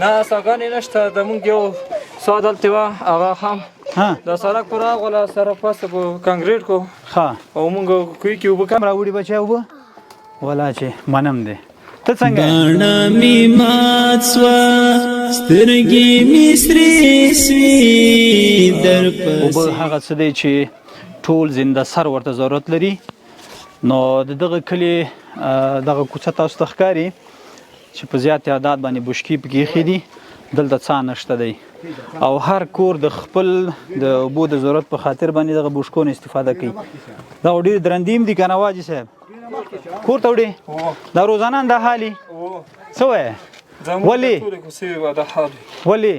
نه څاګانې نشته د مونږ یو څه دلته وه هغه هم د سړک پر راغله سره پاسه په کانکریټ کو او مونږ کوی کې اوبه کم راوړي بچی اوبه ولا چې منم دی ته څنګه باڼه می مات سوه سترګې می سرې سوې در اوبه هغه څه دی چې ټول زنده سر ورته ضرورت لري نو د دغه کلي دغه کوڅه تاسو ته ښکاري چې په زیات تعداد باندې بشکې پکې ایښي دي دلته څا نشته دی او هر کور د خپل د اوبو د ضرورت په خاطر باندې دغه بشکو نه استفاده کوي دا ډېر درندیم دي که نه واجي صاحب کور ته وړې دا روزانه دا حالي څه وایې ولې ولې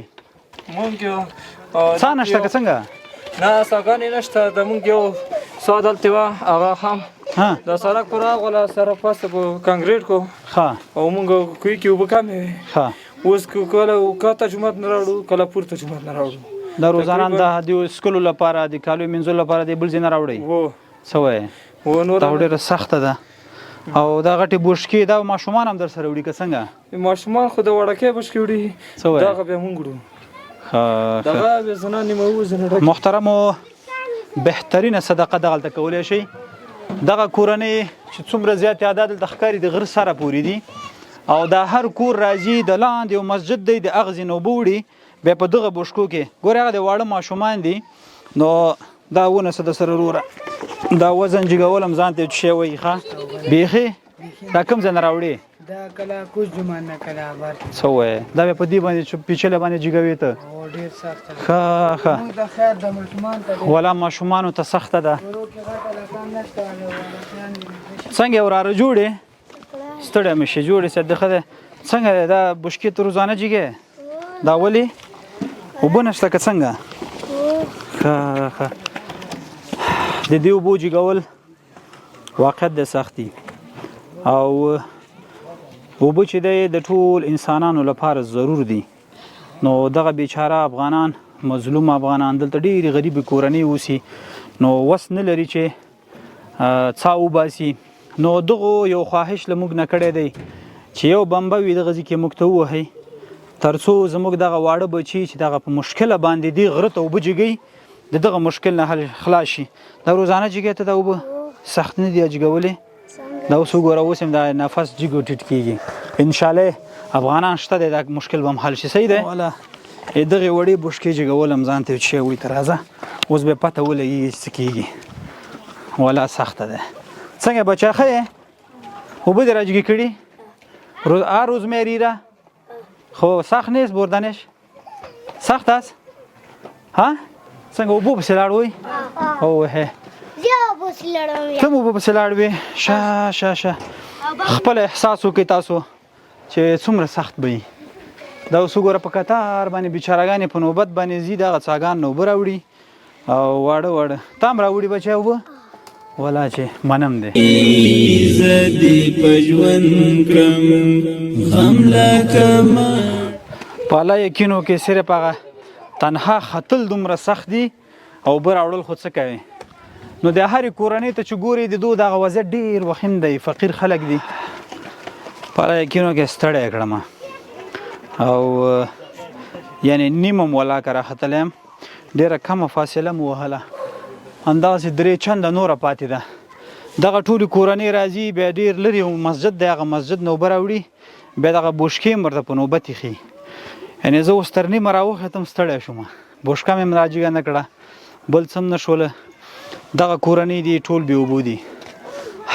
څا نشته که څنګه نه څاګانې نشته د مونږ یو څه دلته وه هغه هم د سړک پر راغله سره پاسه په کانکریټ کو او مونږ کوی کې اوبه کمې وې اوس کله کاته جومات نه راوړو کله پورته جومات نه راوړو دا روزانه د څکلو لپاره د کالیو مینځلو لپاره د بل ځای نه راوړئ څه وایې دا ډېره سخته ده او دا غټې بشکې دا ماشومان هم در سره وړي که څنګه ماشومان خو د وړکۍ بشکې وړي څه وایې دغه بیا مونږ وړو دغه بیا زنه نیمه اووه زنه ډکې محترمو بهترینه صدقه دغلته کولی شئ دغه کورنۍ چې څومره زیات تعداد دلته ښکاري د غره سره پورې دي او دا هر کور راځي د لاندې یو مسجد دی د هغه ځای نه اوبه وړي بیا په دغه بشکو کې ګورې هغه د واړه ماشومان دي نو دا ونیسه د سره وروره دا وزن جګول هم ځان ته یو شی وایي ښه بیخي دا کوم ځای نه راوړې دا کله کوز جومان نه کله آباد څه وایې دا بیا په دې باندې پیچلې باندې جګوې ته ډېر سخته ده ښه ښه موږ د خیر د ماشومان ته ولا ماشومانو ته سخته ده ورو کې غټه لکان نشته څنګه یې وراره جوړې ستړی مې شي جوړې سه ښه دی څنګه دی دا بشکې ته روزانه جګې دا ولې اوبه نشته که څنګه ښه ښه د دې اوبو جګول واقعیت د سخت دي او اوبه چې دی د ټول انسانانو لپاره ضرور دي نو دغه بیچاره افغانان مظلوم افغانان دلته ډېرې غریبې کورنۍ اوسي نو وس نه لري چې څا وباسي نو دغو یو خواهش له موږ نه کړی دی چې یو بمبه وي دغه ځای کې موږ ته ووهئ تر څو زموږ دغه واړه بچي چې دغه په مشکله باندې دي غره ته اوبه جګوي د دغه مشکل نه حل خلاص شي دا روزانه جګی ته دا اوبه سخت نه دي جګولې دا اوس وګوره اوس هم دا نفس جګ ټیټ کېږي انشاءالله افغانان شته دی دا مشکل به هم حل شي صحیح دی والا دغې وړې بشکې جګول هم ځان ته یو شی وایي ته راځه اوس به پته ولګېږي څه کېږي والا سخته ده څنګه بچه ښه یې اوبه دې راجګې کړي روز میری را خو سخت نیست بردنش سخت است ها څنګه اوبو پسې لاړوئ اوهې ته مو اوبو پسې لاړوې شه خپل احساس وکړئ تاسو چې څومره سخت به وي دا اوس وګوره په کتار باندې بیچارهګانې په نوبت باندې ځي دغه څاګان نه اوبه راوړي او واړه تا هم راوړي بچی اوبه ولا چې منم دی زدی په ژوند کم غم لکه په الله یقینو کې صرف هغه تنها ختل دومره سخت دي او اوبه راوړل خو څه کوي نو د هرې کورنۍ ته چې ګوري د دو دغه وضعیت ډېر وخیم دی فقیر خلک دي په الله یقینو کې ستړی کړم او یعنی نیمه م ولاکه راختلی یم ډېره کمه فاصله م وهله همدغسې درې چنده نوره پاتې ده دغه ټولې کورنۍ راځي بیا ډېر لرې مسجد دی هغه مسجد نه اوبه راوړي بیا دغه بشکې هم ورته په نوبت ایښي یعنې زه اوس تر نیمه راوختم ستړی شوم بشکه مې هم راجګه نه کړه بل څه هم نه شوله دغه کورنۍ دي ټول بې اوبو دي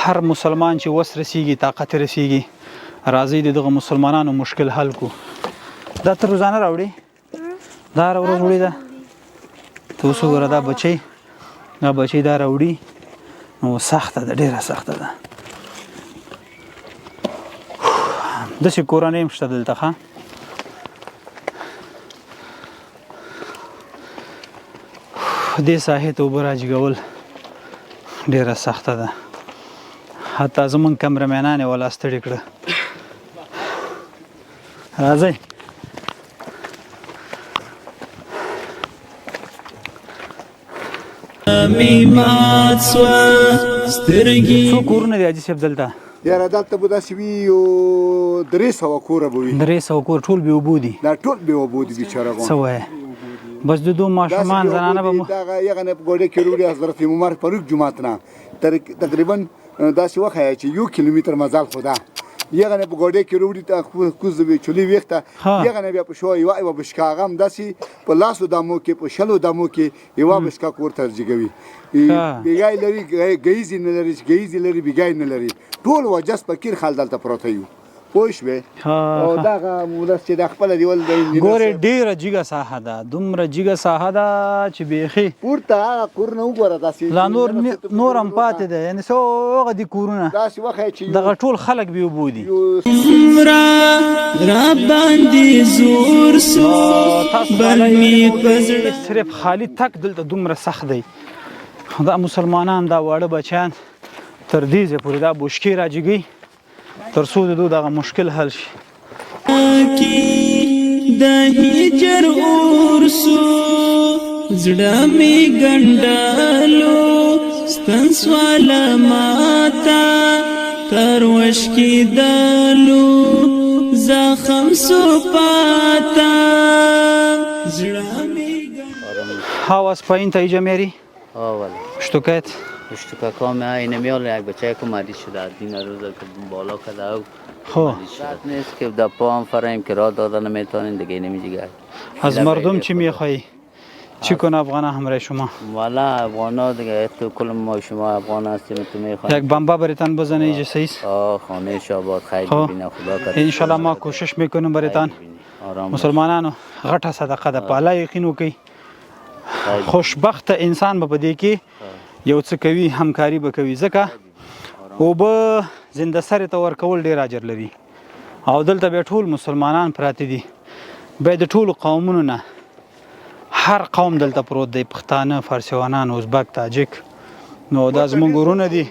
هر مسلمان چې وس رسیږي طاقت رسیږي راځئ د دغه مسلمانانو مشکل حل کو دا ته روزانه راوړي دا هره ورځ وړي ده ته اوس وګوره دا بچی دا راوړي نو سخته ده ډېره سخته ده داسې کورنۍ هم شته دلته ښه دې ساحې ته اوبه راجګول ډېره سخته ده حتی زمونږ کمرمینان یې ولا ستړي کړه راځئ می مات سوه سترګې څو کورونه دي حاجي صاحب دلته یاره دلته به داسې وي یو 300 کوره به وي 300 کور ټول بې اوبو دي دا ټول بې اوبو دي بیچارهګان څه وایې بس د دوه ماشومان زنانه به دغه یغه نه په ګوډه کې وروړي حضرت عمر فاروق جماعت نه تقریبا داسې وخایه چې 1 کیلومتر مزل خدا یغه نه په ګوډه کې وروړي ته کوز به چولي وخته یغه نه بیا په شو یو بشکاغم داسې په لاسو دمو کې په شلو دمو کې یو بشکا کور ترجیږي بیګای لري گیزی نه لري گیزی لري بیګای نه لري ټول وجس فکر خال دلته پروت یو پوښوي او داغه مولس چې د خپل دیول د ګوره ډیره جګه ساحه ده دومره جګه ساحه ده چې بیخي پورته هغه کورونه وګوره داسې لا نور هم پاتې ده یعنی څو هغه دي کورونه داسې وخی چې دغه ټول خلک بې اوبو دي را باندې زور سو بل می پزړه صرف خالی تک دلته دومره سخت دی دا مسلمانان دا واړه بچیان تر دې ځای پورې دا بوشکې راجګي تر څو د دغه مشکل حل شي د هجر اور سو زړه می ګنډالو ستن سوال ماتا تر وشکی دالو زخم سو پاتا زړه می هاواز پایین تا اینجا میری؟ والا اشتکایت؟ اشتکاکا من اینه میال یک بچه که مریض شده از دین روزه که بالا کده او خب شرط نیست که در پا هم فراییم که راه داده نمیتونین دیگه نمیجیگه از مردم چی میخوایی؟ چی کنه افغان همراه شما؟ والا افغان ها دیگه تو کل ما شما افغان هستیم تو میخوایم یک بمبا بریتان بزنه ایجا سیست؟ خانه شاباد خیلی ببینه خدا کرد انشالله ما کوشش میکنیم بریتان مسلمانانو غټه صدقه ده په الله یقین وکړئ خوشبخت انسان به په دې کې یو څه کوي همکاري به کوي ځکه اوبه زنده سرې ته ورکول ډېر اجر لري او دلته بیا ټول مسلمانان پراته دي بیا د ټولو قومونو نه هر قوم دلته پروت دی پښتانه فارسیوانان ازبک تاجک نو دا زموږ ورونه دي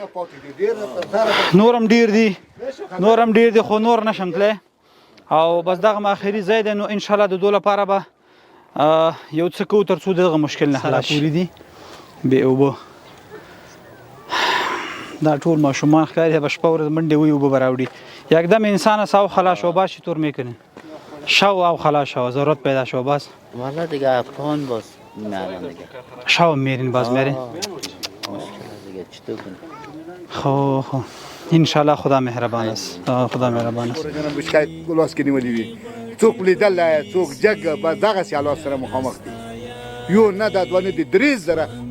نورم ډېر دي خو نور نشم تللی او بس دغه آخري ځای دی نو انشاءالله د دوی لپاره به یو څه کوو تر څو دغه مشکل نه خلاص شي دي بې اوبه دا ټول ماشومان ښکاري به شپه ورځ منډې وي اوبه به راوړي یکدم انسان ساو خلاص شو باز چطور میکنین شو او خلاص شو ضرورت پیدا شو باز والا دیگه افغان باز میارن دیگه شو میرین باز میرین مشکل دیگه چطور کنیم خو انشالله خدا مهربان است خدا مهربان است بشکای لاس کې نیولې وي څوک لیدل څوک جګ به دغسې حالات سره مخامخ دي یو نه دا دوه نه دي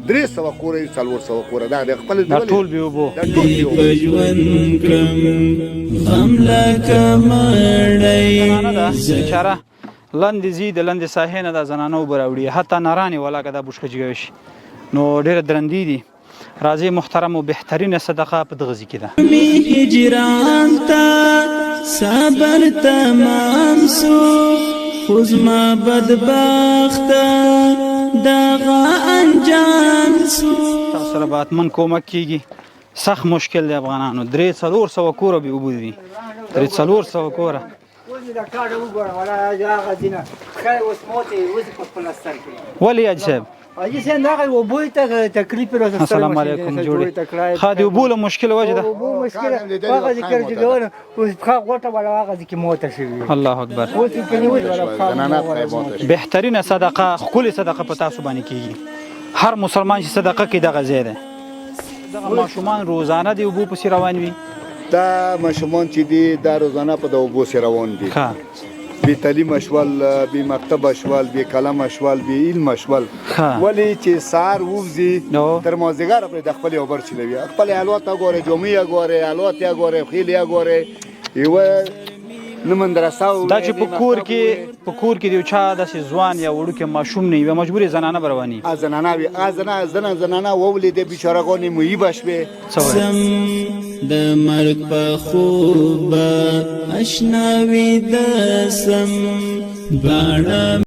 300 کوره 400 کوره دا د خپل دا ټول بې اوبو پجوان کم غم لکه مړی بیچاره لاندې ځي د لاندې ساحې نه دا زنانه اوبه راوړي حتی نرانې ولا که دا بوشکه جګوي شي نو ډېره درندې دي راځي محترم و بهترینه صدقه په دغه ځای کې ده می هجران تا صبر تمام سو خوز ما بدبخته دغه انجام سو تاسو سره به حتمن کومک کیږي سخت مشکل دی افغانانو 300 کوره بې اوبه دي 300 کوره ولې حاجي صاحب حاجي صاحب دغه اوبو ته تکلیف راځي السلام علیکم جوړې خادي اوبو له مشکل وجه ده اوبو مشکل هغه ذکر جوړ اوس ښه غوټه ولا هغه ذکر موته شوی الله اکبر اوس کې نیول ولا بهترینه صدقه خولي صدقه په تاسو باندې کیږي هر مسلمان چې صدقه کوي دغه ځای ده دغه ماشومان روزانه دی اوبو پسې روان وي دا ماشومان چې دي دا روزانه په د اوبو سره روان دي بی تعلیم شول بی مکتب شول بی کلم شول بی علم شول ولی چې سار ووزي تر مازدیګر پرې د خپل اوبر چلوي خپل حالات غوړې جمعې غوړې حالات غوړې خېلې غوړې یو نمن درساو دا چې په کور کې دی چا د ځوان یا وړوکې ماشوم نه وي مجبورې زنانه برواني زنانه وي زنانه وولې د بیچارهګانې مویي بشوي د مرګ په خوب آشنا وي د سم باڼه